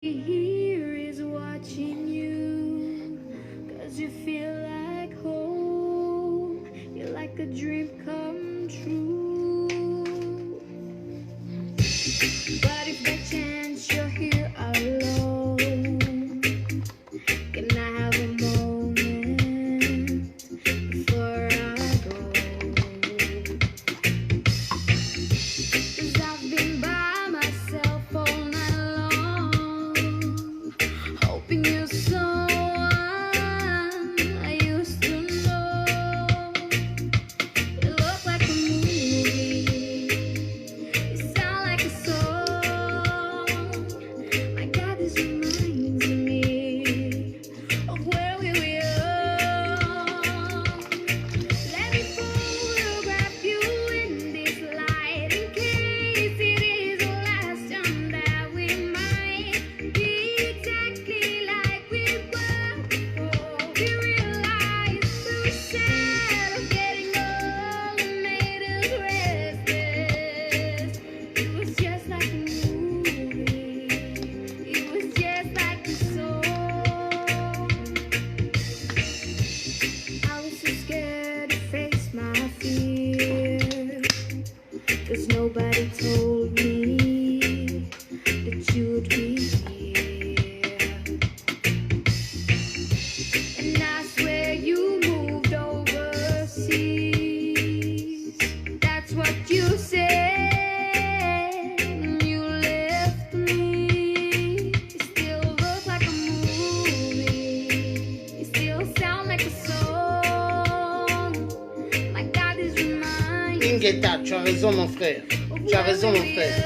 Here is watching you, 'cause you feel like home. You're like a dream come true. But if by chance you're here alone, can I have a moment before I go? 'Cause I've been by myself all night long, hoping you're someone I used to know. You look like a movie, you sound like a song. My God, this reminds me of where we were young. Let me photograph you in this light, in case it is the last time that we might be exactly like we were before we realized we were sad of getting old and made us restless. It was just like a movie, it was just like a song. I was so scared to face my fear, 'cause nobody told me that you would be here. And I swear you moved overseas. That's what you said when you left me. You still look like a movie, you still sound like a song. My God, this reminds Ingeta, tu as raison mon frère. Tu as raison mon frère.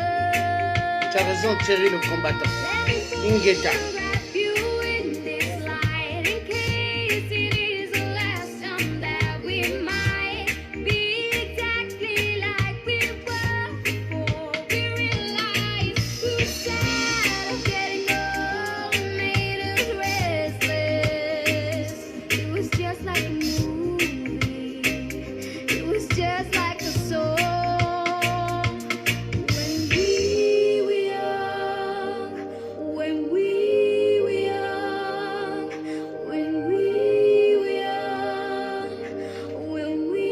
Tu as raison Thierry le combattant. Ingeta. Just like a song. When we were young, when we were young, when we were young, when we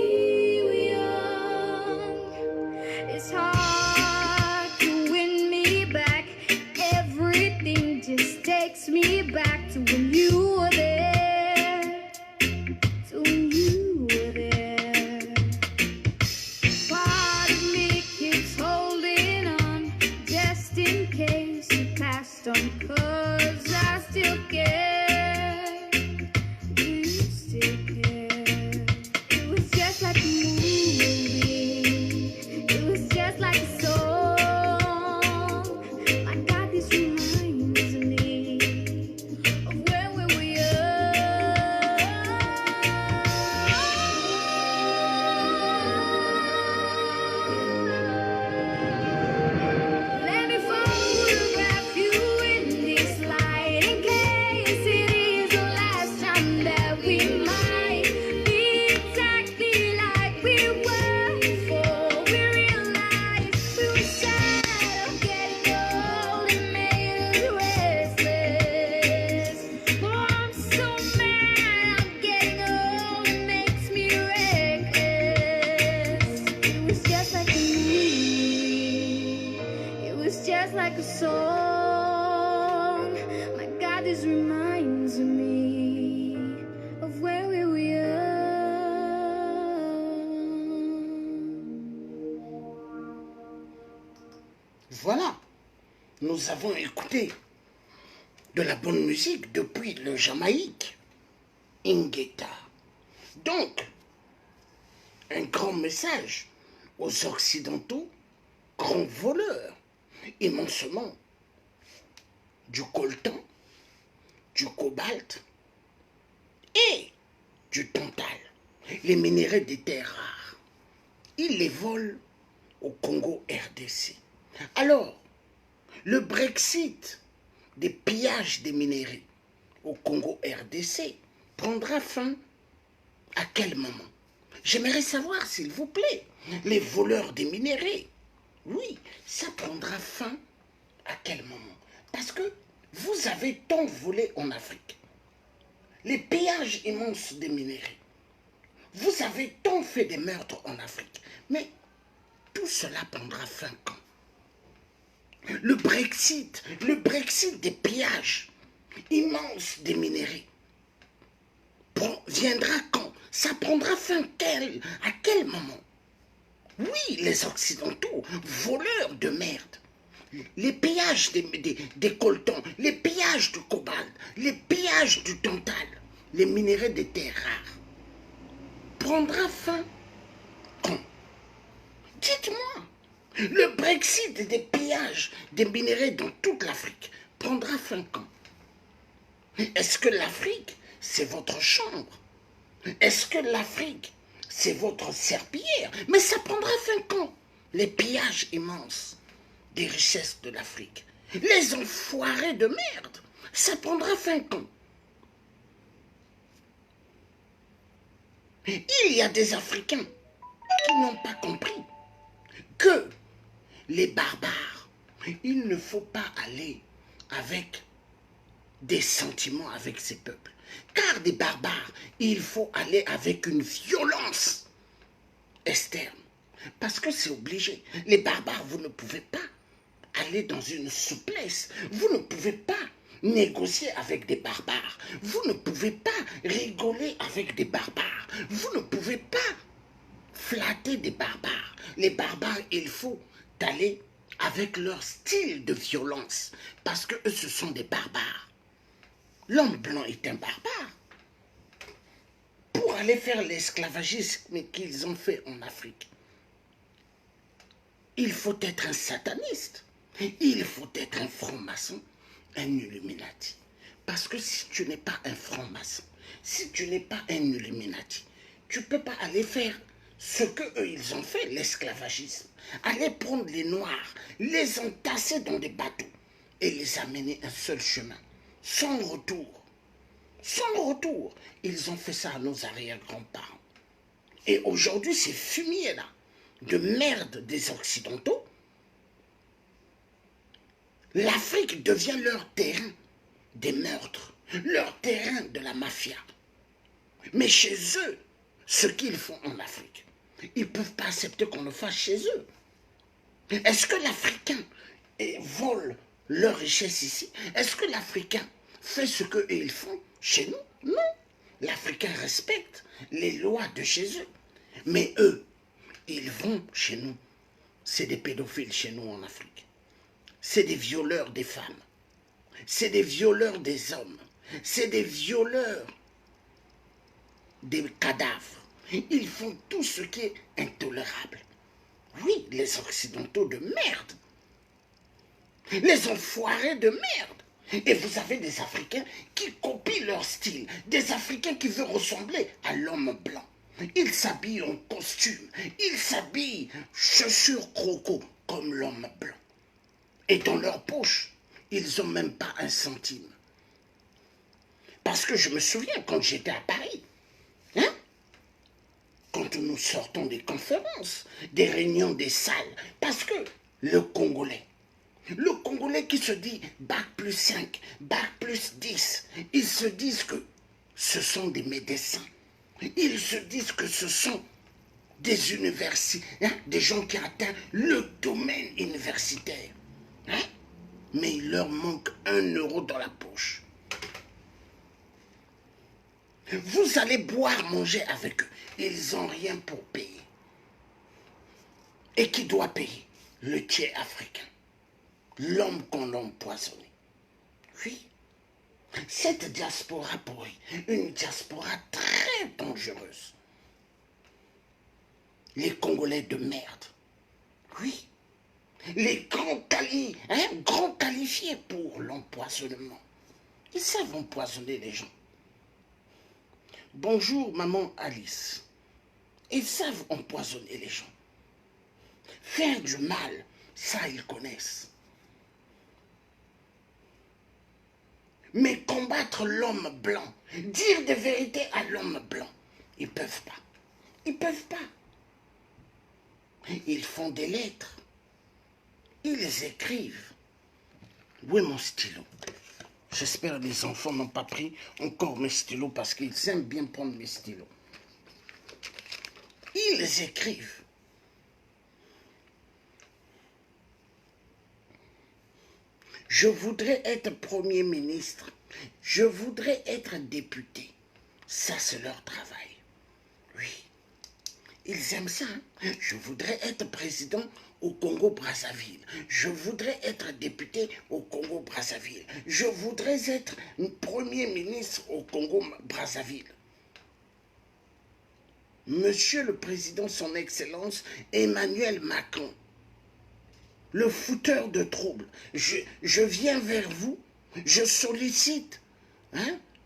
were young. It's hard to win me back. Everything just takes me back to when you were there. To when you were there. Part of me keeps holding on, just in case you passed on, 'cause I still care. Do you still care? It was just like a movie, it was just like a song. My God, this reminds me of when we were young. Let me photograph you in this light, in case it is the last time that we might be exactly like we were before we realized we were sad of getting old and made us restless. Oh, I'm so mad I'm getting old, it makes me reckless. It was just like a movie, it was just like a song. My God, this reminds me of where we were young. Voilà, nous avons écouté de la bonne musique depuis le Jamaïque, Ingeta. Donc, un grand message aux Occidentaux, grands voleurs, immensément, du coltan, du cobalt et du tantal, les minéraux des terres rares. Ils les volent au Congo RDC. Alors, le Brexit des pillages des minéraux au Congo RDC prendra fin à quel moment? J'aimerais savoir, s'il vous plaît, les voleurs des minéraux. Oui, ça prendra fin à quel moment? Parce que Vous avez tant volé en Afrique. Les pillages immenses des minéraux. Vous avez tant fait des meurtres en Afrique. Mais tout cela prendra fin quand? Le Brexit des pillages immenses des minéraux viendra quand? Ça prendra fin à quel moment? Oui, les Occidentaux, voleurs de merde. Les pillages des coltons, les pillages du cobalt, les pillages du tantal, les minéraux des terres rares, prendra fin quand? Dites-moi, le Brexit des pillages des minéraux dans toute l'Afrique prendra fin quand? Est-ce que l'Afrique, c'est votre chambre? Est-ce que l'Afrique, c'est votre serpillière? Mais ça prendra fin quand? Les pillages immenses des richesses de l'Afrique. Les enfoirés de merde. Ça prendra fin quand? Il y a des Africains qui n'ont pas compris que les barbares, il ne faut pas aller avec des sentiments avec ces peuples. Car des barbares, il faut aller avec une violence externe. Parce que c'est obligé. Les barbares, vous ne pouvez pas aller dans une souplesse. Vous ne pouvez pas négocier avec des barbares. Vous ne pouvez pas rigoler avec des barbares. Vous ne pouvez pas flatter des barbares. Les barbares, il faut aller avec leur style de violence. Parce que eux, ce sont des barbares. L'homme blanc est un barbare. Pour aller faire l'esclavagisme qu'ils ont fait en Afrique, il faut être un sataniste. Il faut être un franc-maçon, un Illuminati. Parce que si tu n'es pas un franc-maçon, si tu n'es pas un Illuminati, tu ne peux pas aller faire ce qu'eux, ils ont fait, l'esclavagisme. Aller prendre les Noirs, les entasser dans des bateaux et les amener un seul chemin, sans retour. Sans retour. Ils ont fait ça à nos arrière-grands-parents. Et aujourd'hui, ces fumiers-là, de merde des Occidentaux, l'Afrique devient leur terrain des meurtres, leur terrain de la mafia. Mais chez eux, ce qu'ils font en Afrique, ils ne peuvent pas accepter qu'on le fasse chez eux. Est-ce que l'Africain vole leur richesse ici? Est-ce que l'Africain fait ce qu'ils font chez nous? Non. L'Africain respecte les lois de chez eux. Mais eux, ils vont chez nous. C'est des pédophiles chez nous en Afrique. C'est des violeurs des femmes. C'est des violeurs des hommes. C'est des violeurs des cadavres. Ils font tout ce qui est intolérable. Oui, les Occidentaux de merde. Les enfoirés de merde. Et vous avez des Africains qui copient leur style. Des Africains qui veulent ressembler à l'homme blanc. Ils s'habillent en costume. Ils s'habillent chaussures croco comme l'homme blanc. Et dans leur poche, ils n'ont même pas un centime. Parce que je me souviens quand j'étais à Paris, hein, quand nous sortons des conférences, des réunions, des salles, parce que le Congolais qui se dit bac plus 5, bac plus 10, ils se disent que ce sont des médecins. Ils se disent que ce sont des universités, hein, des gens qui atteignent le domaine universitaire. Hein? Mais il leur manque 1 euro dans la poche. Vous allez boire, manger avec eux. Ils n'ont rien pour payer. Et qui doit payer? Le tiers africain. L'homme qu'on a empoisonné. Oui. Cette diaspora pourrie, une diaspora très dangereuse. Les Congolais de merde. Oui. Les grands qualifiés pour l'empoisonnement. Ils savent empoisonner les gens. Bonjour, maman Alice. Ils savent empoisonner les gens. Faire du mal, ça, ils connaissent. Mais combattre l'homme blanc, dire des vérités à l'homme blanc, ils ne peuvent pas. Ils ne peuvent pas. Ils font des lettres. Ils écrivent. Où est mon stylo? J'espère que les enfants n'ont pas pris encore mes stylos parce qu'ils aiment bien prendre mes stylos. Ils écrivent. Je voudrais être Premier ministre. Je voudrais être député. Ça, c'est leur travail. Oui. Ils aiment ça. Hein? Je voudrais être président au Congo-Brazzaville. Je voudrais être député au Congo-Brazzaville. Je voudrais être Premier ministre au Congo-Brazzaville. Monsieur le Président, Son Excellence Emmanuel Macron, le fouteur de troubles, je viens vers vous, je sollicite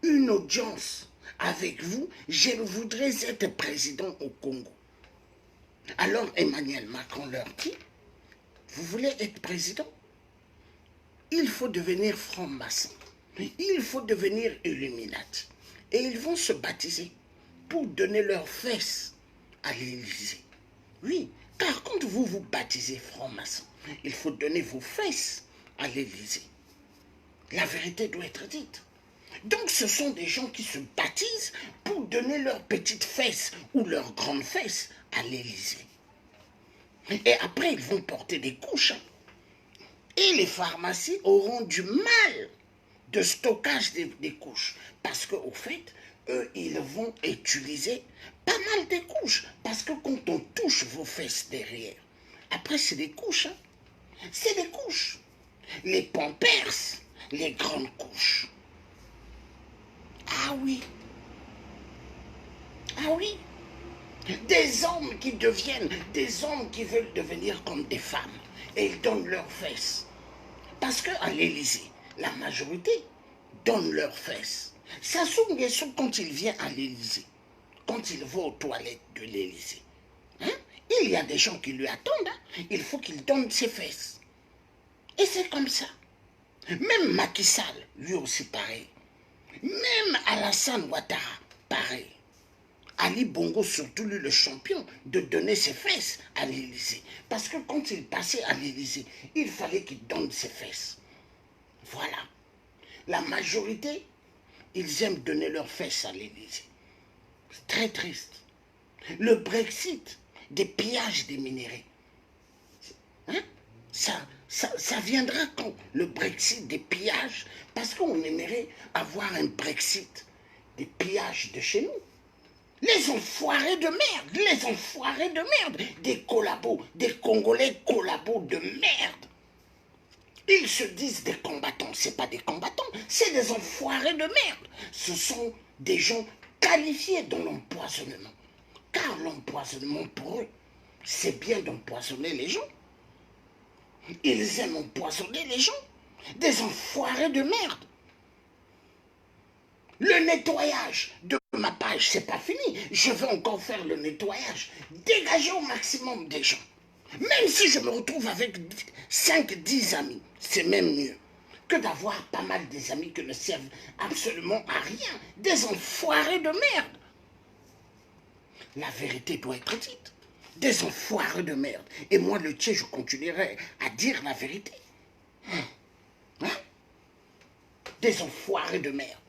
une audience avec vous, je voudrais être président au Congo. Alors Emmanuel Macron leur dit, vous voulez être président? Il faut devenir franc-maçon, il faut devenir Illuminati, et ils vont se baptiser pour donner leurs fesses à l'Élysée. Oui, car quand vous vous baptisez franc-maçon, il faut donner vos fesses à l'Élysée. La vérité doit être dite. Donc ce sont des gens qui se baptisent pour donner leurs petites fesses ou leurs grandes fesses à l'Élysée. Et après, ils vont porter des couches. Et les pharmacies auront du mal de stockage des couches. Parce qu'au fait, eux, ils vont utiliser pas mal de couches. Parce que quand on touche vos fesses derrière, après c'est des couches. C'est des couches. Les pampers, les grandes couches. Ah oui. Ah oui. Des hommes qui deviennent, des hommes qui veulent devenir comme des femmes. Et ils donnent leurs fesses. Parce qu'à l'Élysée, la majorité donne leurs fesses. Sassou Nguesso, quand il vient à l'Élysée, quand il va aux toilettes de l'Élysée, il y a des gens qui lui attendent. Il faut qu'il donne ses fesses. Et c'est comme ça. Même Macky Sall, lui aussi pareil. Même Alassane Ouattara, pareil. Ali Bongo, surtout lui, le champion, de donner ses fesses à l'Élysée. Parce que quand il passait à l'Élysée, il fallait qu'il donne ses fesses. Voilà. La majorité, ils aiment donner leurs fesses à l'Élysée. C'est très triste. Le Brexit, des pillages des minéraux. Ça viendra quand le Brexit, des pillages, parce qu'on aimerait avoir un Brexit, des pillages de chez nous. Les enfoirés de merde, les enfoirés de merde, des collabos, des Congolais collabos de merde. Ils se disent des combattants, c'est pas des combattants, c'est des enfoirés de merde. Ce sont des gens qualifiés dans l'empoisonnement. Car l'empoisonnement pour eux, c'est bien d'empoisonner les gens. Ils aiment empoisonner les gens, des enfoirés de merde. Le nettoyage de ma page, c'est pas fini. Je vais encore faire le nettoyage. Dégager au maximum des gens. Même si je me retrouve avec 5-10 amis, c'est même mieux que d'avoir pas mal des amis qui ne servent absolument à rien. Des enfoirés de merde. La vérité doit être dite. Des enfoirés de merde. Et moi, le tien, je continuerai à dire la vérité. Des enfoirés de merde.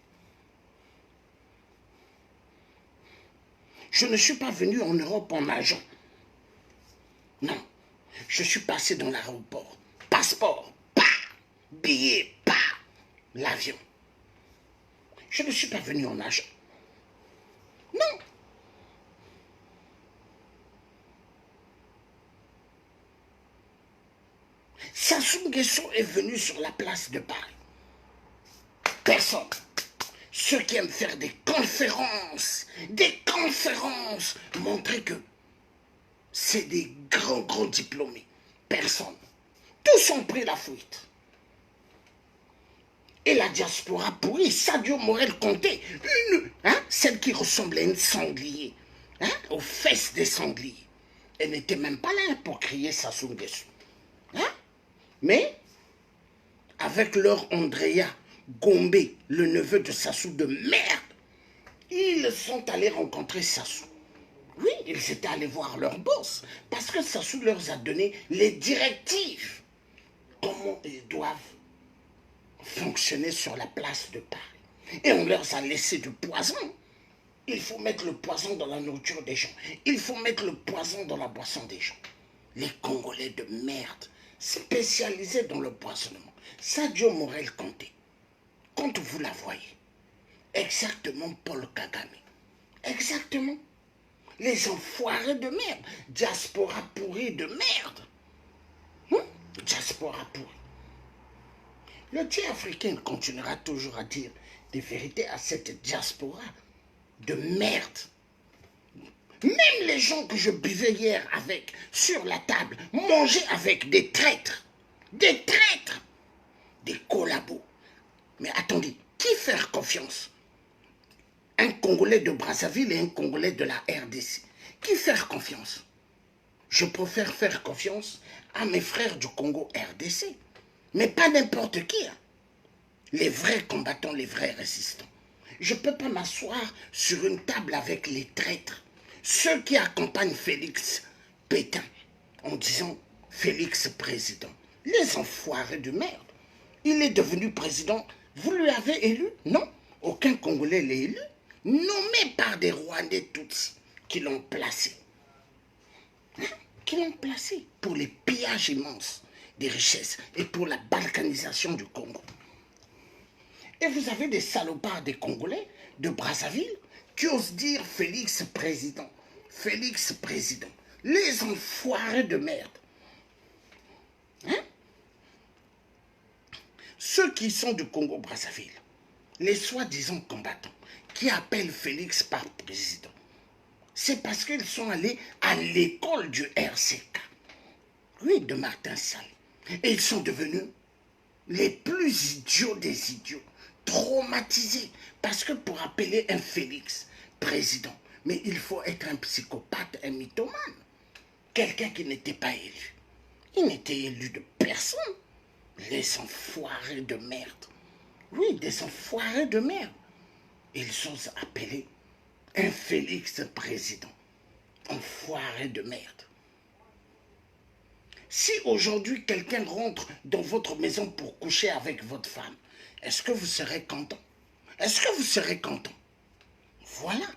Je ne suis pas venu en Europe en agent. Non. Je suis passé dans l'aéroport. Passeport, pas. Billet, pas. L'avion. Je ne suis pas venu en agent. Non. Sassou Nguesso est venu sur la place de Paris. Personne. Ceux qui aiment faire des conférences, montrer que c'est des grands diplômés. Personne. Tous ont pris la fuite. Et la diaspora pourrie, Sadio Morel-Conté, celle qui ressemblait à une sanglier, aux fesses des sangliers. Elle n'était même pas là pour crier Sassou Nguesso. Mais, avec leur Andrea Gombe, le neveu de Sassou de merde, ils sont allés rencontrer Sassou. Oui, ils étaient allés voir leur boss, parce que Sassou leur a donné les directives, comment ils doivent fonctionner sur la place de Paris. Et on leur a laissé du poison. Il faut mettre le poison dans la nourriture des gens. Il faut mettre le poison dans la boisson des gens. Les Congolais de merde, spécialisés dans le poisonnement. Sadio Morel-Conté, quand vous la voyez, exactement Paul Kagame, exactement. Les enfoirés de merde, diaspora pourrie de merde. Diaspora pourrie. Le Dieu africain continuera toujours à dire des vérités à cette diaspora de merde. Même les gens que je buvais hier avec, sur la table, mangeaient avec des traîtres, des collabos. Mais attendez, qui faire confiance? Un Congolais de Brazzaville et un Congolais de la RDC. Qui faire confiance? Je préfère faire confiance à mes frères du Congo RDC. Mais pas n'importe qui. Hein. Les vrais combattants, les vrais résistants. Je ne peux pas m'asseoir sur une table avec les traîtres. Ceux qui accompagnent Félix Pétain en disant Félix président. Les enfoirés de merde. Il est devenu président. Vous lui avez élu? Non. Aucun Congolais l'a élu. Nommé par des Rwandais Tutsis qui l'ont placé. Qui l'ont placé pour les pillages immenses des richesses et pour la balkanisation du Congo. Et vous avez des salopards des Congolais de Brazzaville qui osent dire Félix président. Félix président. Les enfoirés de merde. Hein? Ceux qui sont du Congo-Brazzaville, les soi-disant combattants, qui appellent Félix par président, c'est parce qu'ils sont allés à l'école du RCK. Oui, de Martin Sall. Et ils sont devenus les plus idiots des idiots, traumatisés. Parce que pour appeler un Félix président, mais il faut être un psychopathe, un mythomane. Quelqu'un qui n'était pas élu. Il n'était élu de personne. Les enfoirés de merde. Oui, des enfoirés de merde. Ils osent appeler un Félix président. Enfoiré de merde. Si aujourd'hui quelqu'un rentre dans votre maison pour coucher avec votre femme, est-ce que vous serez content? Est-ce que vous serez content? Voilà.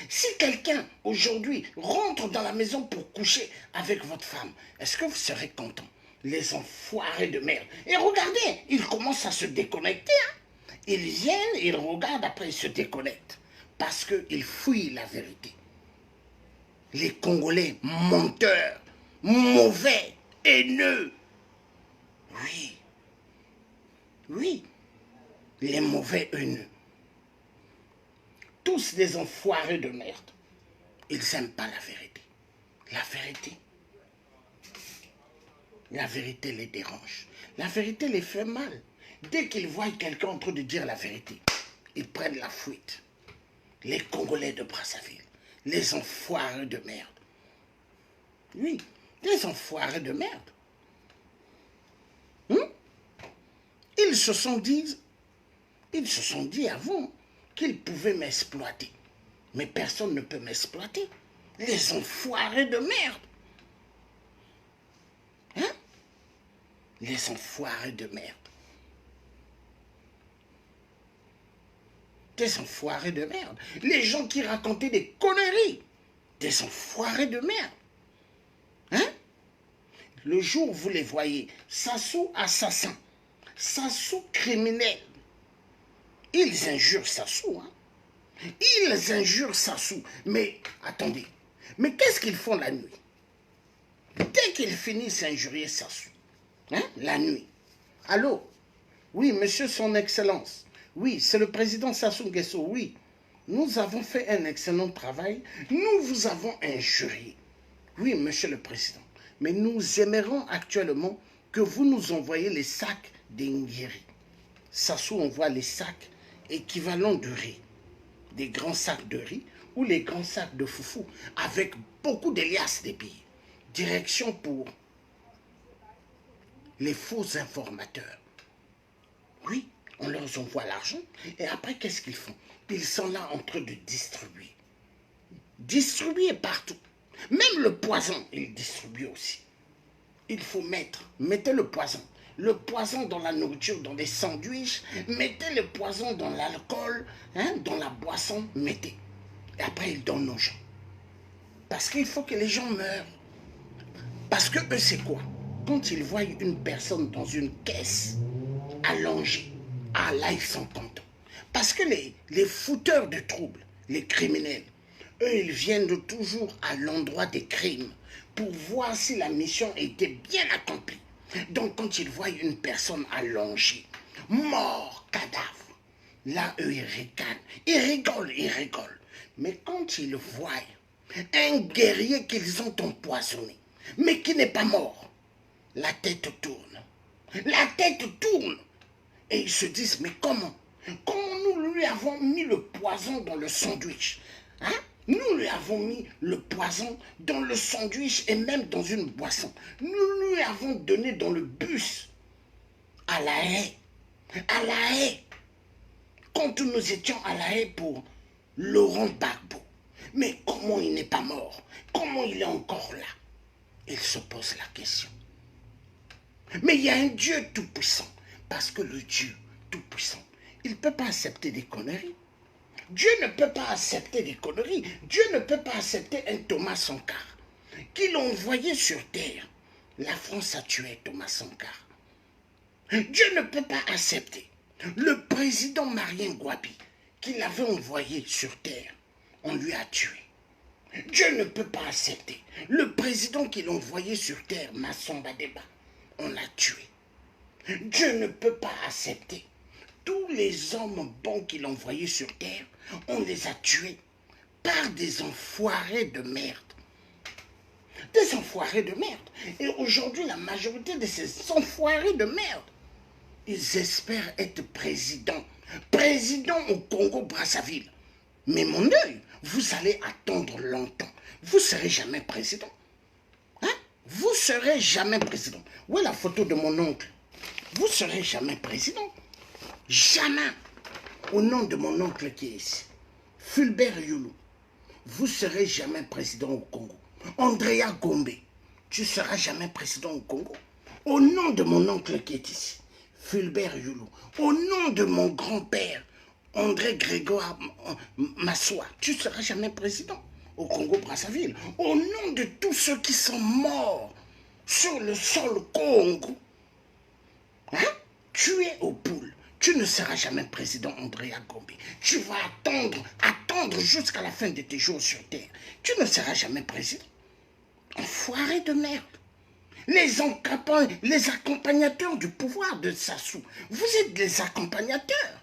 Si quelqu'un aujourd'hui rentre dans la maison pour coucher avec votre femme, est-ce que vous serez content? Les enfoirés de merde. Et regardez, ils commencent à se déconnecter. Hein? Ils viennent, ils regardent, après ils se déconnectent. Parce qu'ils fouillent la vérité. Les Congolais menteurs, mauvais, haineux. Oui. Oui. Les mauvais haineux. Tous des enfoirés de merde. Ils n'aiment pas la vérité. La vérité. La vérité les dérange. La vérité les fait mal. Dès qu'ils voient quelqu'un en train de dire la vérité, ils prennent la fuite. Les Congolais de Brazzaville. Les enfoirés de merde. Oui, les enfoirés de merde. Ils se sont dit avant qu'ils pouvaient m'exploiter. Mais personne ne peut m'exploiter. Les enfoirés de merde. Hein? Les enfoirés de merde. Des enfoirés de merde. Les gens qui racontaient des conneries. Des enfoirés de merde. Hein? Le jour où vous les voyez, Sassou assassin, Sassou criminel, ils injurent Sassou. Hein? Ils injurent Sassou. Mais attendez, mais qu'est-ce qu'ils font la nuit? Dès qu'ils finissent d'injurier Sassou, hein, la nuit. Allô? Oui, monsieur son excellence. Oui, c'est le président Sassou Nguesso, oui. Nous avons fait un excellent travail. Nous vous avons injurié. Oui, monsieur le président. Mais nous aimerions actuellement que vous nous envoyiez les sacs d'Ingiri. Sassou envoie les sacs équivalents de riz. Des grands sacs de riz ou les grands sacs de foufou avec beaucoup d'Elias des billets. Direction pour les faux informateurs. Oui, on leur envoie l'argent et après qu'est-ce qu'ils font? Ils sont là en train de distribuer. Distribuer partout. Même le poison, ils distribuent aussi. Il faut mettez le poison. le poison dans la nourriture, dans les sandwichs, mettez le poison dans l'alcool, dans la boisson, mettez. Et après, ils donnent aux gens. Parce qu'il faut que les gens meurent. Parce que eux, c'est quoi? Quand ils voient une personne dans une caisse, allongée, ah là, ils sont contents. Parce que les fouteurs de troubles, les criminels, eux, ils viennent toujours à l'endroit des crimes pour voir si la mission était bien accomplie. Donc, quand ils voient une personne allongée, mort, cadavre, là, eux, ils ricanent, ils rigolent. Mais quand ils voient un guerrier qu'ils ont empoisonné, mais qui n'est pas mort, la tête tourne. La tête tourne. Et ils se disent, mais comment? Comment nous lui avons mis le poison dans le sandwich? Nous lui avons mis le poison dans le sandwich et même dans une boisson. Nous lui avons donné dans le bus, à La Haye. À La Haye. Quand nous étions à La Haye pour Laurent Gbagbo. Mais comment il n'est pas mort? Comment il est encore là? Il se pose la question. Mais il y a un Dieu tout-puissant. Parce que le Dieu tout-puissant, il ne peut pas accepter des conneries. Dieu ne peut pas accepter des conneries. Dieu ne peut pas accepter un Thomas Sankara qui l'ont envoyé sur terre. La France a tué Thomas Sankara. Dieu ne peut pas accepter le président Marien Gwabi qui l'avait envoyé sur terre. On lui a tué. Dieu ne peut pas accepter le président qui l'a envoyé sur terre, Massamba Deba. On l'a tué. Dieu ne peut pas accepter tous les hommes bons qu'il a envoyés sur terre, on les a tués par des enfoirés de merde. Des enfoirés de merde. Et aujourd'hui, la majorité de ces enfoirés de merde, ils espèrent être présidents. Président au Congo-Brazzaville. Mais mon œil, vous allez attendre longtemps. Vous ne serez jamais président. Vous ne serez jamais président. Où est la photo de mon oncle? Vous ne serez jamais président. Jamais. Au nom de mon oncle qui est ici, Fulbert Yulu, vous ne serez jamais président au Congo. Andrea Gombe, tu ne seras jamais président au Congo. Au nom de mon oncle qui est ici, Fulbert Yulu, au nom de mon grand-père, André Grégoire Massoua, tu ne seras jamais président au Congo-Brazzaville. Au nom de tous ceux qui sont morts sur le sol Congo, tués aux poules, tu ne seras jamais président, Andrea Gombe. Tu vas attendre jusqu'à la fin de tes jours sur terre. Tu ne seras jamais président. Enfoiré de merde. Les accompagnateurs du pouvoir de Sassou. Vous êtes les accompagnateurs.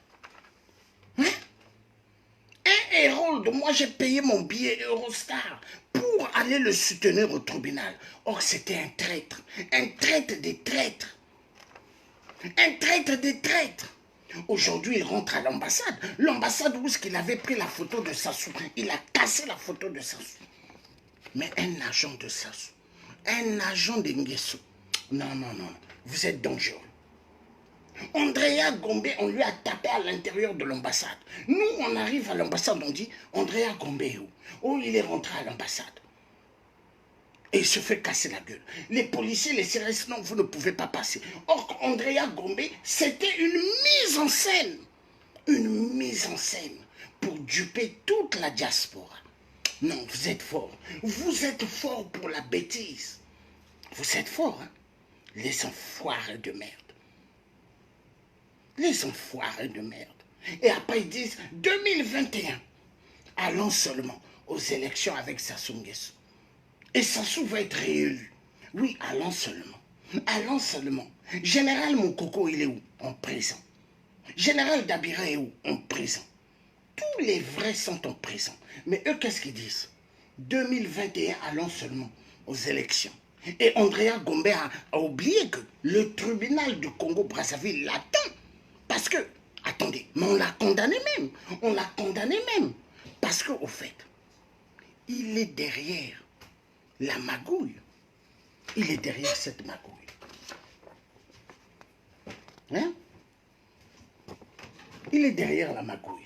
Un Hérold, moi j'ai payé mon billet Eurostar pour aller le soutenir au tribunal. Or c'était un traître des traîtres. Un traître des traîtres. Aujourd'hui, il rentre à l'ambassade. L'ambassade où est-ce qu'il avait pris la photo de Sassou? Il a cassé la photo de Sassou. Mais un agent de Sassou, un agent de Nguesso, non, vous êtes dangereux. Andrea Gombe, on lui a tapé à l'intérieur de l'ambassade. Nous, on arrive à l'ambassade, on dit, Andrea Gombe est où? Oh, il est rentré à l'ambassade. Et il se fait casser la gueule. Les policiers, les CRS, non, vous ne pouvez pas passer. Or, Andrea Gombe, c'était une mise en scène. Une mise en scène pour duper toute la diaspora. Non, vous êtes fort. Vous êtes fort pour la bêtise. Vous êtes fort, les enfoirés de merde. Les enfoirés de merde. Et après, ils disent, 2021, allons seulement aux élections avec Sassou Nguesso. Et Sassou va être réélu. Oui, allons seulement. Allons seulement. Général Mokoko, il est où? En prison. Général Dabira est où? En prison. Tous les vrais sont en prison. Mais eux, qu'est-ce qu'ils disent? 2021, allons seulement aux élections. Et Andrea Gombe a oublié que le tribunal du Congo-Brazzaville l'attend. Parce que, attendez, mais on l'a condamné même. On l'a condamné même. Parce qu'au fait, il est derrière la magouille. Il est derrière cette magouille. Il est derrière la magouille.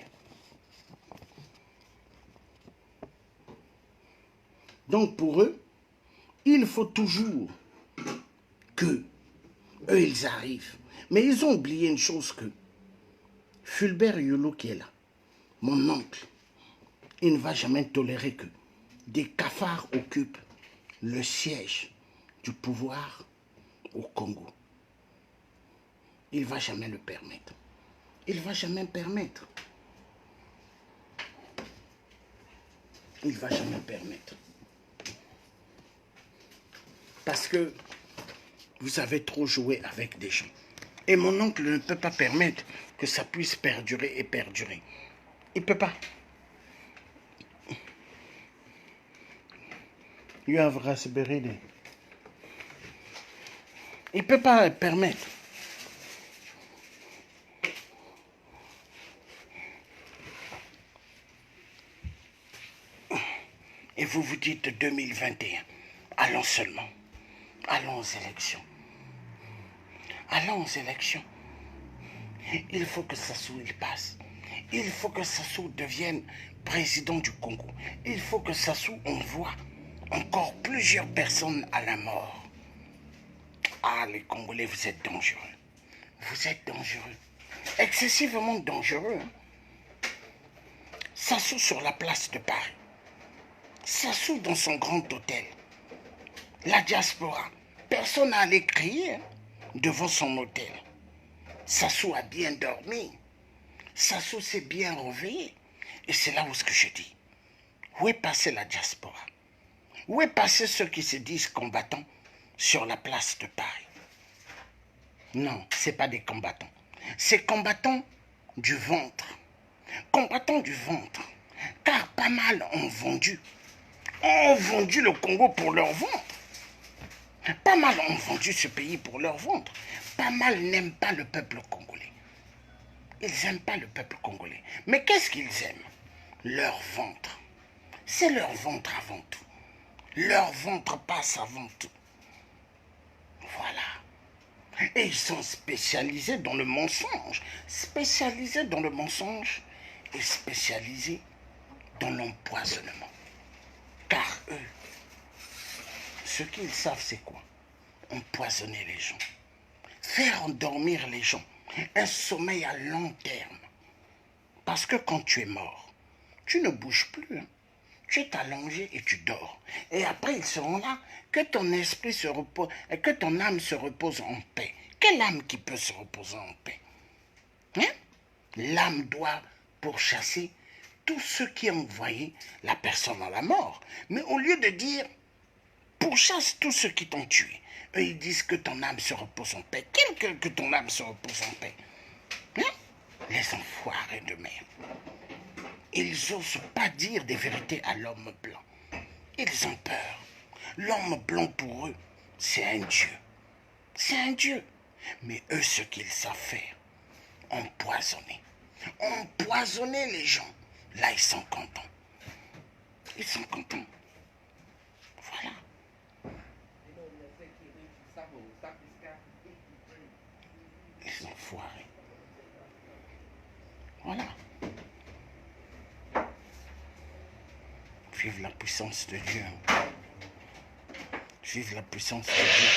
Donc pour eux, il faut toujours que Eux, ils arrivent. Mais ils ont oublié une chose que Fulbert Yolo qui est là, mon oncle, il ne va jamais tolérer que des cafards occupent le siège du pouvoir au Congo. Il ne va jamais le permettre. Il ne va jamais permettre. Il ne va jamais permettre. Parce que vous avez trop joué avec des gens. Et mon oncle ne peut pas permettre que ça puisse perdurer et perdurer. Il ne peut pas. You have raspberry. Il ne peut pas permettre. Et vous vous dites 2021. Allons seulement. Allons aux élections. Allons aux élections. Il faut que Sassou il passe. Il faut que Sassou devienne président du Congo. Il faut que Sassou envoie encore plusieurs personnes à la mort. Ah, les Congolais, vous êtes dangereux. Vous êtes dangereux. Excessivement dangereux. Hein? Sassou sur la place de Paris. Sassou dans son grand hôtel. La diaspora. Personne n'a allé crier hein, devant son hôtel. Sassou a bien dormi. Sassou s'est bien réveillé. Et c'est là où ce que je dis. Où est passé la diaspora? Où est passé ceux qui se disent combattants sur la place de Paris? Non, ce n'est pas des combattants. C'est combattants du ventre. Combattants du ventre. Car pas mal ont vendu le Congo pour leur ventre. Pas mal ont vendu ce pays pour leur ventre. Pas mal n'aiment pas le peuple congolais. Ils n'aiment pas le peuple congolais. Mais qu'est-ce qu'ils aiment? Leur ventre. C'est leur ventre avant tout. Leur ventre passe avant tout. Voilà. Et ils sont spécialisés dans le mensonge. Spécialisés dans le mensonge et spécialisés dans l'empoisonnement. Car eux, ce qu'ils savent, c'est quoi? Empoisonner les gens. Faire endormir les gens. Un sommeil à long terme. Parce que quand tu es mort, tu ne bouges plus. Hein. Tu es allongé et tu dors. Et après, ils seront là, que ton esprit se repose, et que ton âme se repose en paix. Quelle âme qui peut se reposer en paix? Hein? L'âme doit pourchasser tous ceux qui ont envoyé la personne à la mort. Mais au lieu de dire, pourchasse tous ceux qui t'ont tué, eux, ils disent que ton âme se repose en paix. Que ton âme se repose en paix. Hein? Les enfoirés de merde. Ils n'osent pas dire des vérités à l'homme blanc. Ils ont peur. L'homme blanc pour eux, c'est un dieu. C'est un dieu. Mais eux, ce qu'ils savent faire, empoisonner. Empoisonner les gens. Là, ils sont contents. Ils sont contents. Voilà. Les enfoirés. Voilà. Vive la puissance de Dieu. Vive la puissance de Dieu.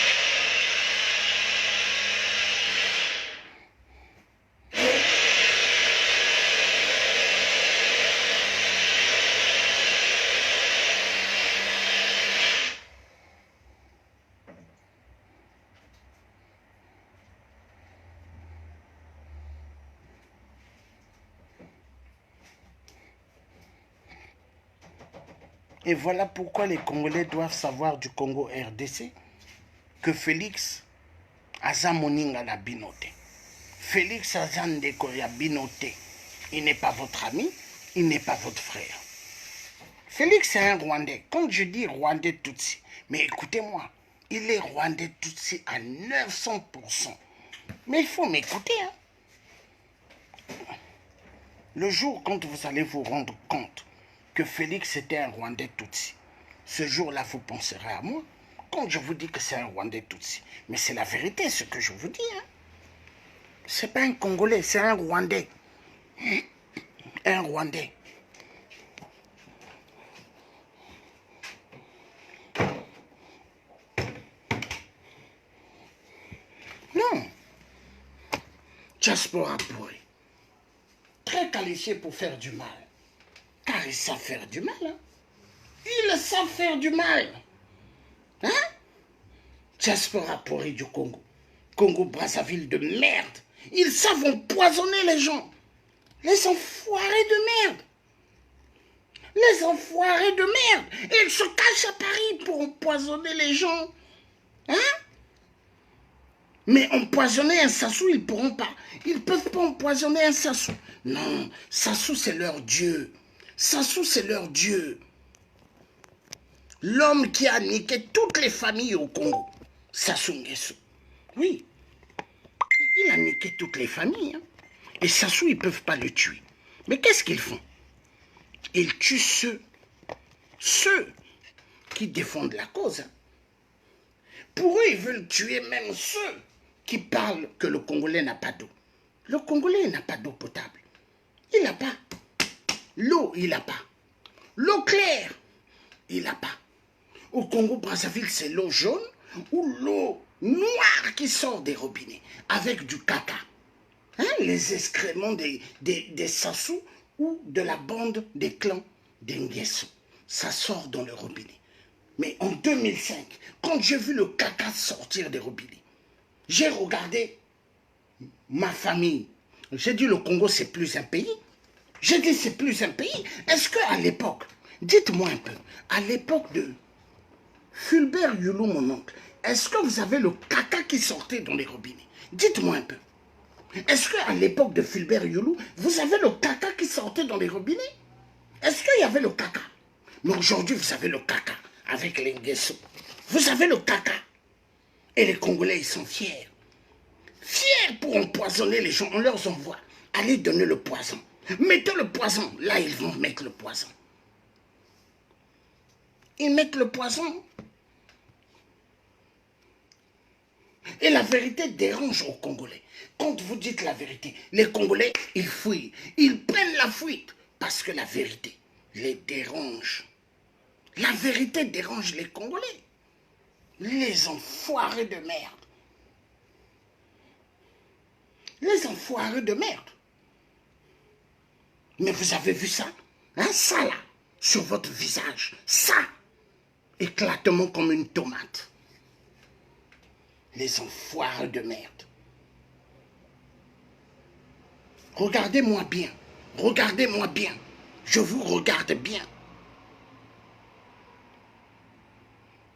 Et voilà pourquoi les Congolais doivent savoir du Congo RDC que Félix aza moninga na binote. Félix aza ndeko ya binote. Il n'est pas votre ami, il n'est pas votre frère. Félix est un Rwandais. Quand je dis Rwandais Tutsi, mais écoutez-moi, il est Rwandais Tutsi à 900%. Mais il faut m'écouter. Hein. Le jour quand vous allez vous rendre compte que Félix était un Rwandais Tutsi, ce jour-là, vous penserez à moi. Quand je vous dis que c'est un Rwandais Tutsi, mais c'est la vérité ce que je vous dis. Hein. C'est pas un Congolais, c'est un Rwandais. Un Rwandais. Non. Diaspora pourrie. Très qualifié pour faire du mal. Car ils savent faire du mal. Hein? Ils savent faire du mal. Hein? Diaspora pourrie du Congo. Congo-Brazzaville de merde. Ils savent empoisonner les gens. Les enfoirés de merde. Les enfoirés de merde. Et ils se cachent à Paris pour empoisonner les gens. Hein? Mais empoisonner un Sassou, ils ne pourront pas. Ils ne peuvent pas empoisonner un Sassou. Non, Sassou, c'est leur Dieu. Sassou, c'est leur Dieu. L'homme qui a niqué toutes les familles au Congo. Sassou Nguesso. Oui. Il a niqué toutes les familles. Hein. Et Sassou, ils ne peuvent pas le tuer. Mais qu'est-ce qu'ils font? Ils tuent ceux qui défendent la cause. Hein. Pour eux, ils veulent tuer même ceux qui parlent que le Congolais n'a pas d'eau. Le Congolais n'a pas d'eau potable. Il n'a pas. L'eau, il n'a pas. L'eau claire, il n'a pas. Au Congo-Brazzaville, c'est l'eau jaune ou l'eau noire qui sort des robinets avec du caca. Hein, les excréments des Sassou ou de la bande des clans des Nguesso. Ça sort dans le robinet. Mais en 2005, quand j'ai vu le caca sortir des robinets, j'ai regardé ma famille. J'ai dit le Congo, c'est plus un pays. J'ai dit c'est plus un pays. Est-ce qu'à l'époque, dites-moi un peu, à l'époque de Fulbert Youlou, mon oncle, est-ce que vous avez le caca qui sortait dans les robinets? Dites-moi un peu. Est-ce qu'à l'époque de Fulbert Youlou, vous avez le caca qui sortait dans les robinets? Est-ce qu'il y avait le caca? Mais aujourd'hui, vous avez le caca avec les Nguesso. Vous avez le caca. Et les Congolais, ils sont fiers. Fiers pour empoisonner les gens. On leur envoie. Allez donner le poison. Mettez le poison. Là, ils vont mettre le poison. Ils mettent le poison. Et la vérité dérange aux Congolais. Quand vous dites la vérité, les Congolais, ils fuient. Ils prennent la fuite parce que la vérité les dérange. La vérité dérange les Congolais. Les enfoirés de merde. Les enfoirés de merde. Mais vous avez vu ça? Hein, ça là, sur votre visage. Ça, éclatement comme une tomate. Les enfoirés de merde. Regardez-moi bien. Regardez-moi bien. Je vous regarde bien.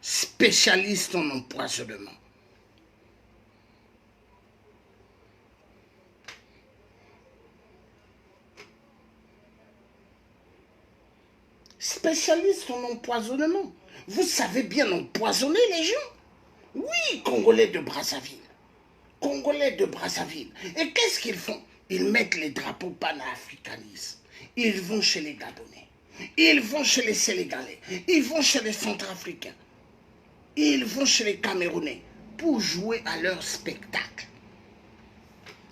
Spécialiste en empoisonnement. Spécialiste en empoisonnement. Vous savez bien empoisonner les gens. Oui, Congolais de Brazzaville. Congolais de Brazzaville. Et qu'est-ce qu'ils font? Ils mettent les drapeaux panafricanistes. Ils vont chez les Gabonais. Ils vont chez les Sénégalais. Ils vont chez les Centrafricains. Ils vont chez les Camerounais pour jouer à leur spectacle.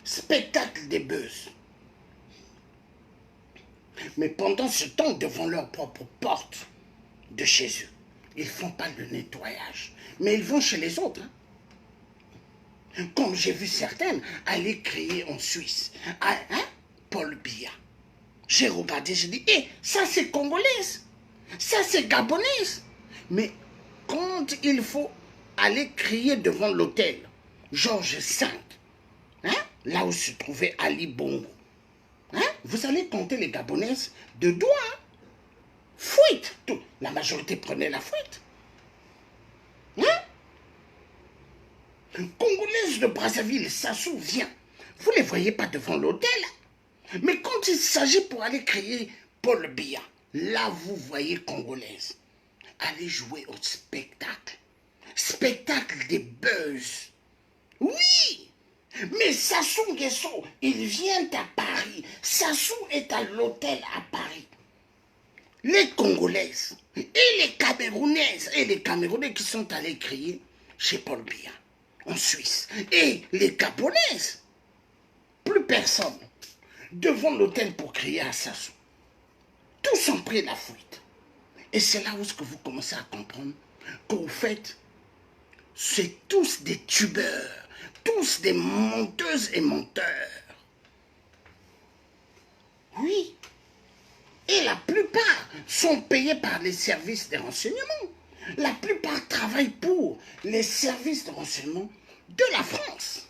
Spectacle des buzz. Mais pendant ce temps, devant leur propre porte de chez eux, ils ne font pas le nettoyage. Mais ils vont chez les autres. Hein. Comme j'ai vu certaines aller crier en Suisse. Hein? Paul Biya. J'ai regardé, j'ai dit, ça c'est congolaise. Ça c'est gabonaise. Mais quand il faut aller crier devant l'hôtel Georges V, hein, là où se trouvait Ali Bongo, hein, vous allez compter les Gabonaises de doigts. Hein. Fuite. Tout. La majorité prenait la fuite. Hein? Congolaise de Brazzaville, Sassou vient. Vous ne les voyez pas devant l'hôtel. Mais quand il s'agit pour aller crier Paul Biya, là vous voyez Congolaise. Allez jouer au spectacle. Spectacle des buzz. Oui. Mais Sassou Nguesso, il vient à Paris. Sassou est à l'hôtel à Paris. Les Congolaises et les Camerounaises et les Camerounais qui sont allés crier chez Paul Biya en Suisse. Et les Gabonaises, plus personne devant l'hôtel pour crier à Sassou. Tous ont pris la fuite. Et c'est là où vous commencez à comprendre qu'au fait, c'est tous des tubeurs. tous des menteuses et menteurs. Oui. Et la plupart sont payés par les services de renseignement. La plupart travaillent pour les services de renseignement de la France.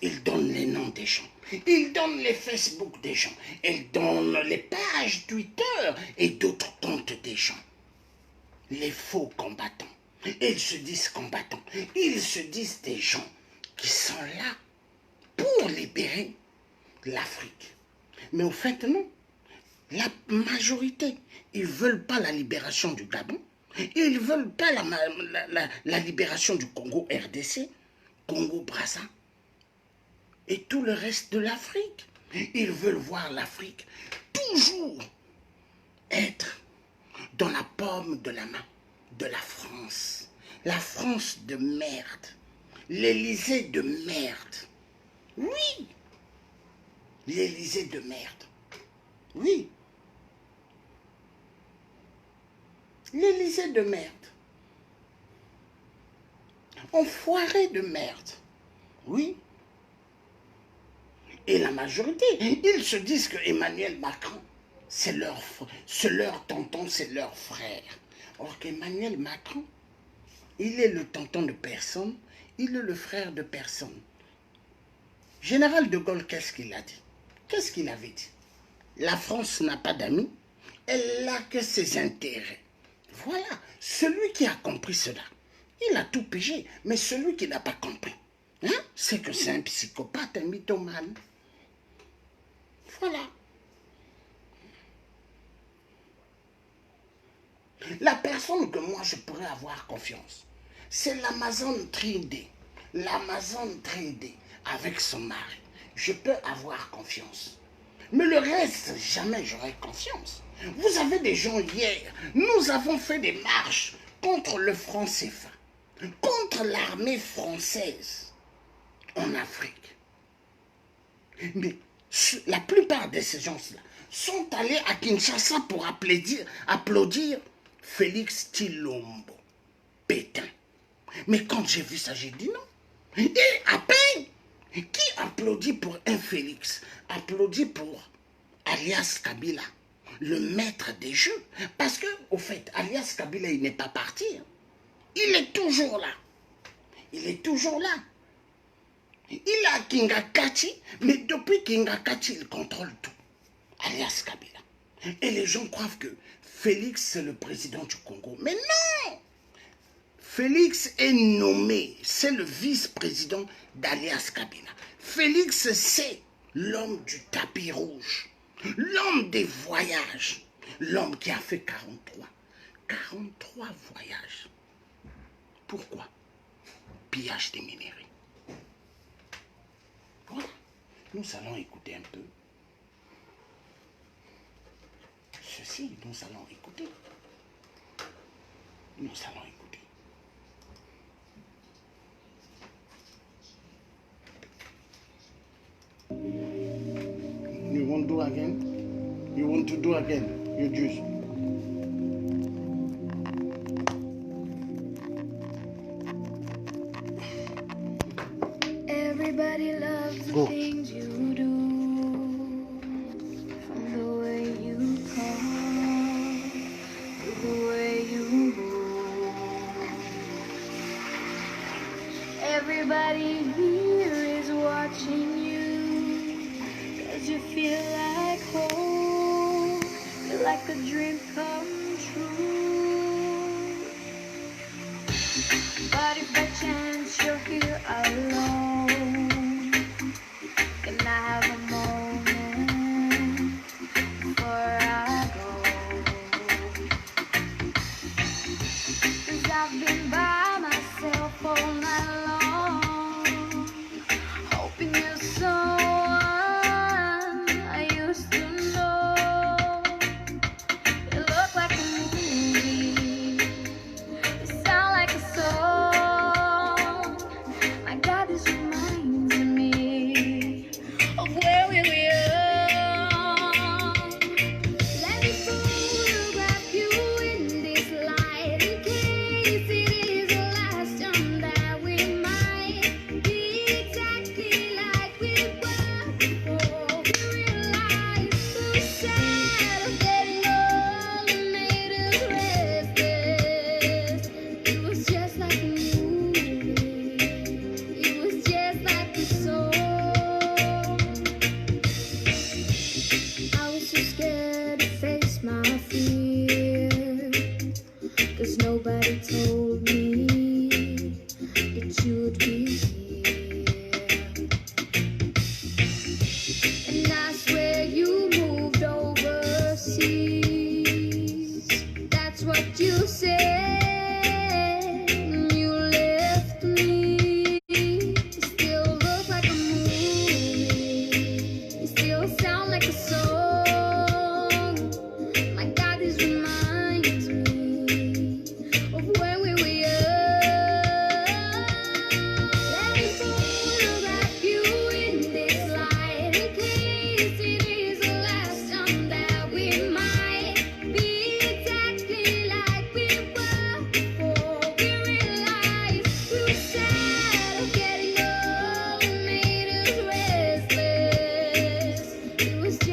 Ils donnent les noms des gens. Ils donnent les Facebook des gens. Ils donnent les pages Twitter et d'autres comptes des gens. Les faux combattants. Ils se disent combattants. Ils se disent des gens qui sont là pour libérer l'Afrique. Mais au fait, non. La majorité, ils ne veulent pas la libération du Gabon. Ils ne veulent pas la libération du Congo RDC, Congo-Brazza et tout le reste de l'Afrique. Ils veulent voir l'Afrique toujours être dans la paume de la main de la France. La France de merde. L'Élysée de merde. Oui. L'Élysée de merde. Oui. L'Élysée de merde. Enfoiré de merde. Oui. Et la majorité, ils se disent que Emmanuel Macron, c'est leur tonton, c'est leur frère. Or qu'Emmanuel Macron, il est le tonton de personne, il est le frère de personne. Général de Gaulle, qu'est-ce qu'il a dit? Qu'est-ce qu'il avait dit? La France n'a pas d'amis, elle n'a que ses intérêts. Voilà, celui qui a compris cela, il a tout pigé, mais celui qui n'a pas compris, hein, c'est que c'est un psychopathe, un mythomane. Voilà. La personne que moi je pourrais avoir confiance, c'est l'Amazon 3D. L'Amazon 3D avec son mari. Je peux avoir confiance. Mais le reste, jamais j'aurai confiance. Vous avez des gens hier, nous avons fait des marches contre le franc CFA, contre l'armée française en Afrique. Mais la plupart de ces gens-là sont allés à Kinshasa pour applaudir Félix Tshilombo, Pétain. Mais quand j'ai vu ça, j'ai dit non. Et à peine, qui applaudit pour un Félix? Applaudit pour alias Kabila, le maître des jeux. Parce que, au fait, alias Kabila, il n'est pas parti. Il est toujours là. Il est toujours là. Il a Kingakachi, mais depuis Kingakachi, il contrôle tout. Alias Kabila. Et les gens croient que Félix, c'est le président du Congo. Mais non! Félix est nommé, c'est le vice-président d'alias Kabila. Félix, c'est l'homme du tapis rouge, l'homme des voyages, l'homme qui a fait 43 voyages. Pourquoi? Pillage des minerais. Voilà. Nous allons écouter un peu. Ceci, nous allons écouter. Nous allons écouter. You won't do again? You want to do again? You choose. Everybody loves the Go. things you do, from the way you talk to the way you move. Everybody here is watching you, 'cause you feel like home, feel like a dream come true. But if by chance you're here alone, can I have a moment before I go? 'Cause I've been by myself all night long, hoping you're someone I used to know. You look like a movie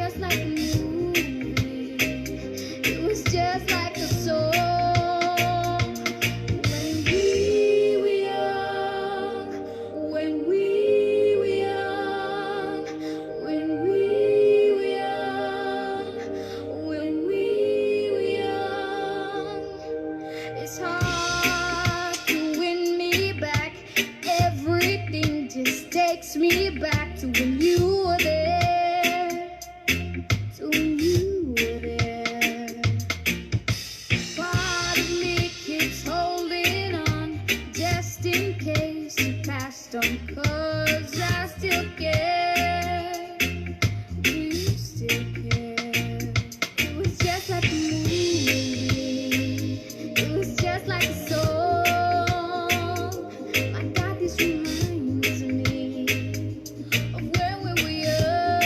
just like a movie. It was just like a song. When we were young, when we were young, when we were young, when we were young. It's hard to win me back. Everything just takes me back to when you were there. To when you were there. Part of me keeps holding on just in case you passed on. 'Cause I still care. Do you still care? It was just like a movie. It was just like a song. My God, this reminds me of when we were young.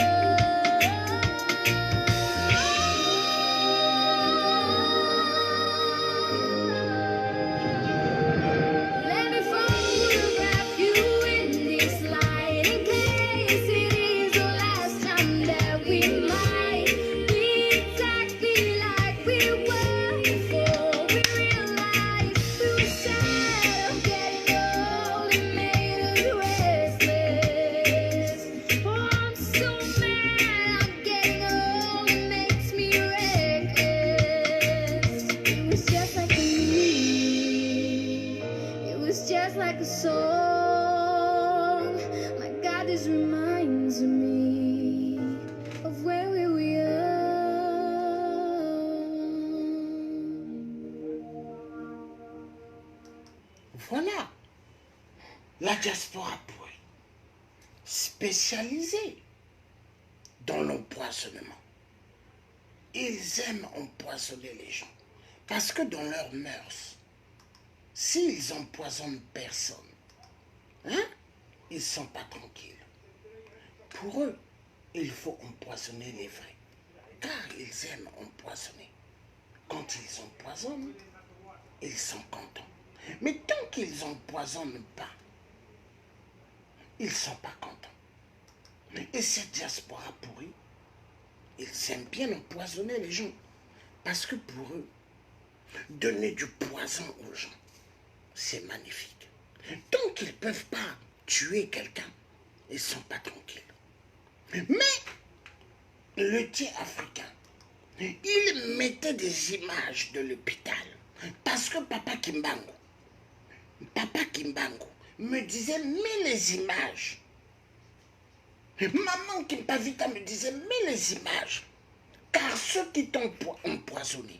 Let me photograph you in this light in case it is the last time that we might be exactly like we were before we realized we were sad of getting old. It made us restless. Oh, I'm so mad I'm getting old. It makes me reckless. It was just like a movie. It was just like a song. My God, this reminds me of when we were young. Voilà. La diaspora pourrie, spécialisée dans l'empoisonnement. Ils aiment empoisonner les gens. Parce que dans leurs mœurs, s'ils empoisonnent personne, hein, ils ne sont pas tranquilles. Pour eux, il faut empoisonner les vrais. Car ils aiment empoisonner. Quand ils empoisonnent, ils sont contents. Mais tant qu'ils n'empoisonnent pas, ils ne sont pas contents. Et cette diaspora pourrie, ils aiment bien empoisonner les gens. Parce que pour eux, donner du poison aux gens, c'est magnifique. Tant qu'ils ne peuvent pas tuer quelqu'un, ils ne sont pas tranquilles. Mais le thé africain, il mettait des images de l'hôpital. Parce que Papa Kimbangu me disait, mets les images. Maman Kimpavita me disait, mets les images. Car ceux qui t'ont empoisonné,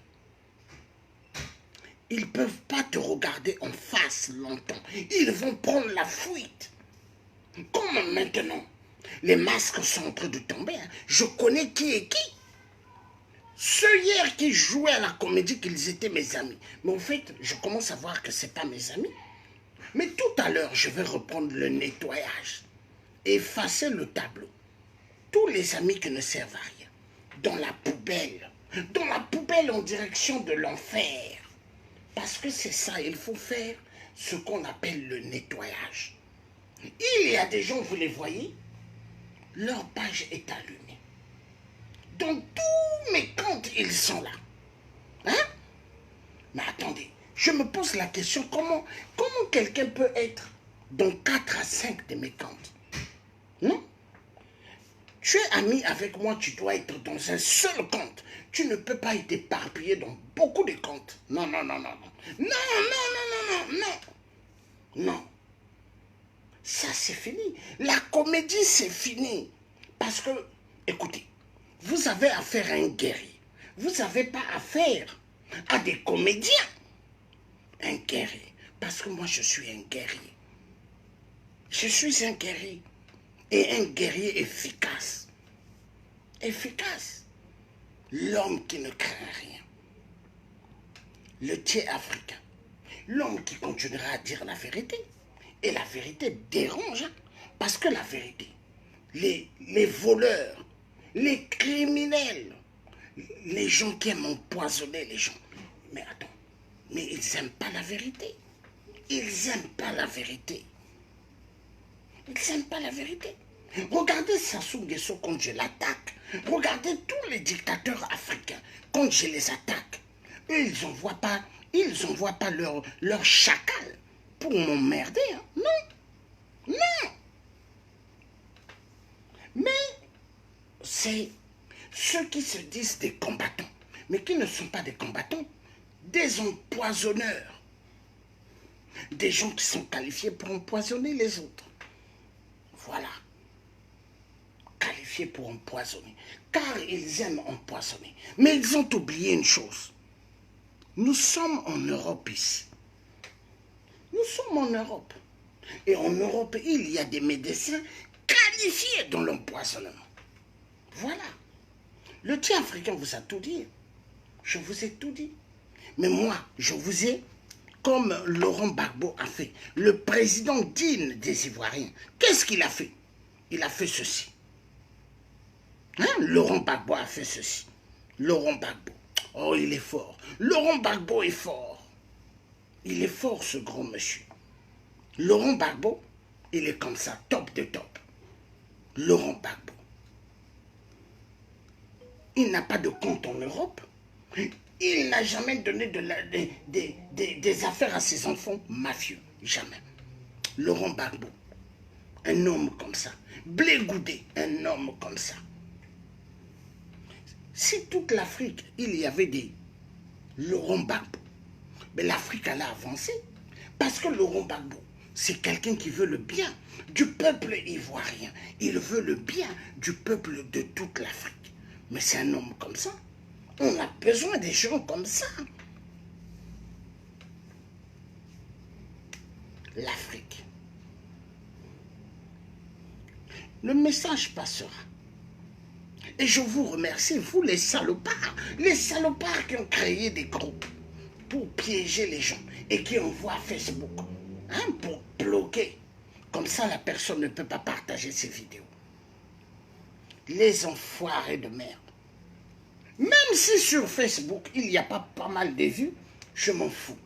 ils ne peuvent pas te regarder en face longtemps. Ils vont prendre la fuite. Comme maintenant, les masques sont en train de tomber. Hein. Je connais qui est qui. Ceux hier qui jouaient à la comédie, qu'ils étaient mes amis. Mais en fait, je commence à voir que ce n'est pas mes amis. Mais tout à l'heure, je vais reprendre le nettoyage. Effacer le tableau. Tous les amis qui ne servent à rien. Dans la poubelle. Dans la poubelle en direction de l'enfer. Parce que c'est ça, il faut faire ce qu'on appelle le nettoyage. Il y a des gens, vous les voyez, leur page est allumée. Dans tous mes comptes, ils sont là. Hein? Mais attendez, je me pose la question, comment quelqu'un peut être dans 4 à 5 de mes comptes? Non? Tu es ami avec moi, tu dois être dans un seul compte. Tu ne peux pas être éparpillé dans beaucoup de comptes. Non, non, non, non, non. Non, non, non, non, non, non. Non. Ça, c'est fini. La comédie, c'est fini. Parce que, écoutez, vous avez affaire à un guerrier. Vous n'avez pas affaire à des comédiens. Un guerrier. Parce que moi, je suis un guerrier. Je suis un guerrier. Et un guerrier efficace. Efficace. L'homme qui ne craint rien. Le thé africain. L'homme qui continuera à dire la vérité. Et la vérité dérange. Hein, parce que la vérité, les voleurs, les criminels, les gens qui aiment empoisonner les gens. Mais attends, mais ils n'aiment pas la vérité. Ils n'aiment pas la vérité. Ils n'aiment pas la vérité. Regardez Sassou Nguesso quand je l'attaque. Regardez tous les dictateurs africains quand je les attaque. Eux, ils n'envoient pas leur chacal pour m'emmerder. Hein. Non. Non. Mais c'est ceux qui se disent des combattants, mais qui ne sont pas des combattants, des empoisonneurs. Des gens qui sont qualifiés pour empoisonner les autres. Voilà. Qualifiés pour empoisonner. Car ils aiment empoisonner. Mais ils ont oublié une chose. Nous sommes en Europe ici. Nous sommes en Europe. Et en Europe, il y a des médecins qualifiés dans l'empoisonnement. Voilà. Le tien africain vous a tout dit. Je vous ai tout dit. Mais moi, je vous ai, comme Laurent Gbagbo a fait, le président digne des Ivoiriens. Qu'est-ce qu'il a fait? Il a fait ceci. Hein? Laurent Gbagbo a fait ceci. Laurent Gbagbo. Oh, il est fort. Laurent Gbagbo est fort. Il est fort, ce grand monsieur. Laurent Gbagbo, il est comme ça, top de top. Laurent Gbagbo. Il n'a pas de compte en Europe. Il n'a jamais donné des affaires à ses enfants mafieux. Jamais. Laurent Gbagbo, un homme comme ça. Blé Goudé, un homme comme ça. Si toute l'Afrique, il y avait des Laurent Gbagbo, mais l'Afrique allait avancer. Parce que Laurent Gbagbo, c'est quelqu'un qui veut le bien du peuple ivoirien. Il veut le bien du peuple de toute l'Afrique. Mais c'est un homme comme ça. On a besoin des gens comme ça. L'Afrique. Le message passera. Et je vous remercie, vous les salopards qui ont créé des groupes pour piéger les gens et qui envoient Facebook, hein, pour bloquer. Comme ça, la personne ne peut pas partager ses vidéos. Les enfoirés de merde. Même si sur Facebook, il n'y a pas mal de vues, je m'en fous.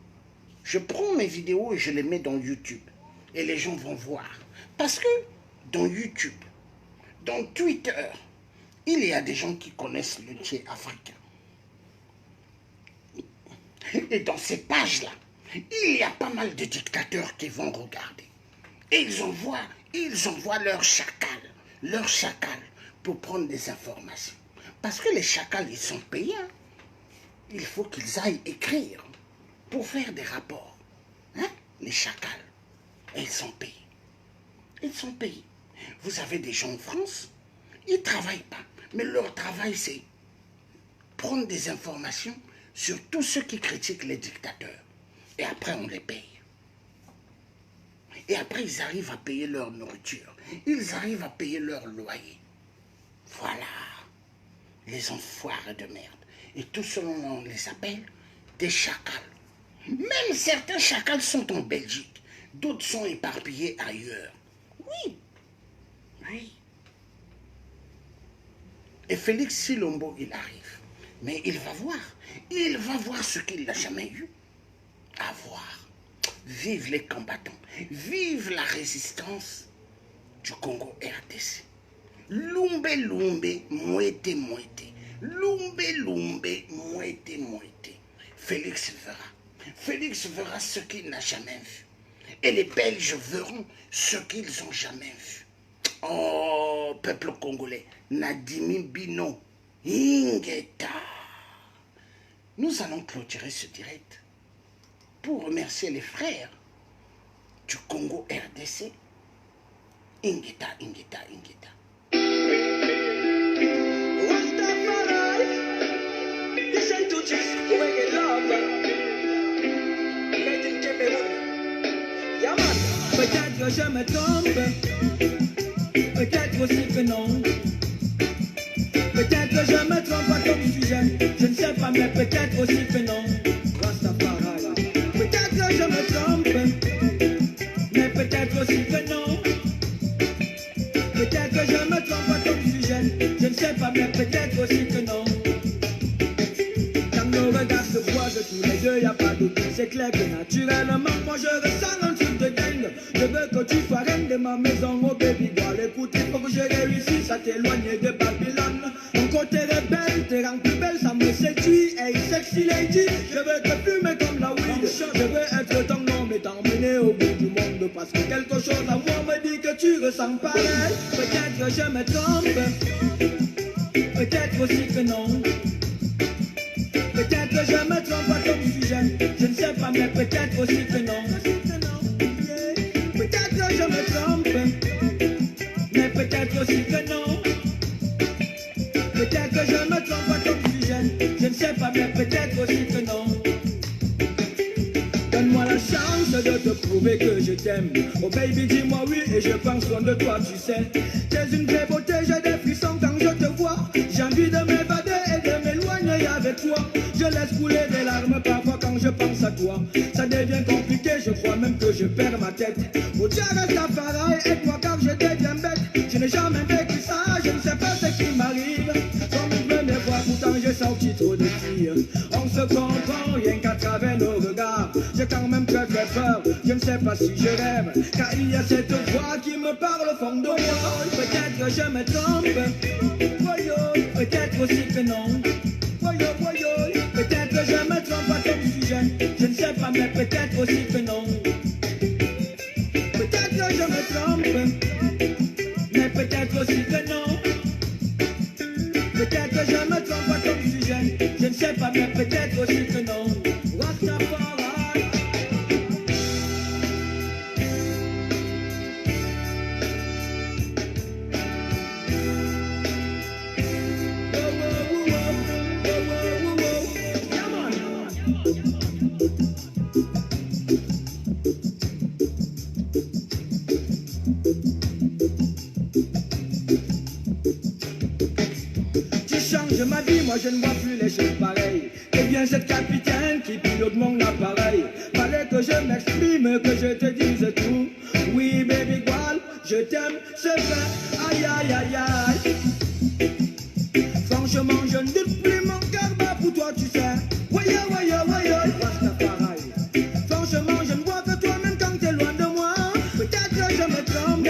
Je prends mes vidéos et je les mets dans YouTube. Et les gens vont voir. Parce que dans YouTube, dans Twitter, il y a des gens qui connaissent le thier africain. Et dans ces pages-là, il y a pas mal de dictateurs qui vont regarder. Et ils envoient leur chacal pour prendre des informations. Parce que les chacals, ils sont payés. Il faut qu'ils aillent écrire pour faire des rapports. Hein? Les chacals. Et ils sont payés. Ils sont payés. Vous avez des gens en France, ils ne travaillent pas. Mais leur travail, c'est prendre des informations sur tous ceux qui critiquent les dictateurs. Et après, on les paye. Et après, ils arrivent à payer leur nourriture. Ils arrivent à payer leur loyer. Voilà. Les enfoirés de merde. Et tout cela, on les appelle des chacals. Même certains chacals sont en Belgique. D'autres sont éparpillés ailleurs. Oui. Oui. Et Félix Silombo, il arrive. Mais il va voir. Il va voir ce qu'il n'a jamais eu à voir. Vive les combattants. Vive la résistance du Congo RDC. Lumbe, lumbe, mouette, mouette. Lumbe, lumbe, mouette, mouette. Félix verra. Félix verra ce qu'il n'a jamais vu. Et les Belges verront ce qu'ils n'ont jamais vu. Oh, peuple congolais, Nadimi Bino, Ingeta. Nous allons clôturer ce direct pour remercier les frères du Congo RDC. Ingeta, Ingeta, Ingeta. Peut-être que je me trompe, peut-être aussi que non. Peut-être que je me trompe pas comme sujet, je ne sais pas, mais peut-être aussi que non. Rastafari. Peut-être que je me trompe, mais peut-être aussi que non. Peut-être que je me trompe pas comme sujet, je ne sais pas, mais peut-être aussi que non. Quand nos regards se croisent tous les deux, y a pas de doute, c'est clair que naturellement, moi je ressens un truc de dingue. Je veux que tu sois reine de ma maison, oh baby girl. l'écoute, il faut que je réussisse à t'éloigner de Babylone. Mon côté rebelle te rend plus belle, ça me séduit. Hey sexy lady, je veux te fumer comme la weed. Je veux être ton homme et t'emmener au bout du monde. Parce que quelque chose à moi me dit que tu ressens pareil. Peut-être que je me trompe, peut-être aussi que non. Peut-être que je me trompe à ton sujet, je ne sais pas, mais peut-être aussi que non. Peut-être que je me trompe, mais peut-être aussi que non. Peut-être que je me trompe à ton sujet, je ne sais pas, mais peut-être aussi que non. Donne-moi la chance de te prouver que je t'aime. Oh baby, dis-moi oui et je prends soin de toi, tu sais. T'es une vraie beauté, j'ai des frissons quand je te vois. J'ai envie de m'évader et de m'éloigner avec toi. Je laisse couler des larmes parfois quand je pense à toi. Ça devient compliqué, je crois même que je perds ma tête. Oh Dieu reste à pareil, aide-moi car je deviens bête. Je n'ai jamais vécu ça, je ne sais pas ce qui m'arrive. Comme une première fois, pourtant j'ai sorti trop de filles. On se comprend rien qu'à travers nos regards. J'ai quand même très très peur, je ne sais pas si je rêve. Car il y a cette voix qui me parle au fond de moi. Peut-être que je me trompe, voyons, peut-être aussi que non. Voyons, voyons, peut-être que je me trompe à ton sujet. Je ne sais pas, mais peut-être aussi que non. Peut-être que je me trompe, mais peut-être aussi que non. Peut-être que je me trompe à ton sujet. Je ne sais pas, mais peut-être aussi que non. Rastafari. Tu changes ma vie, moi je ne vois plus les choses pareilles. Deviens cette capitaine qui pilote mon appareil. Fallait que je m'exprime, que je te dise tout. Oui baby girl, je t'aime, c'est vrai. Aïe aïe aïe aïe. Franchement je ne doute plus, mon cœur bat pour toi, tu sais. Voyons, voyons, voyons, Rastafari. Franchement je ne vois que toi même quand t'es loin de moi. Peut-être que je me trompe.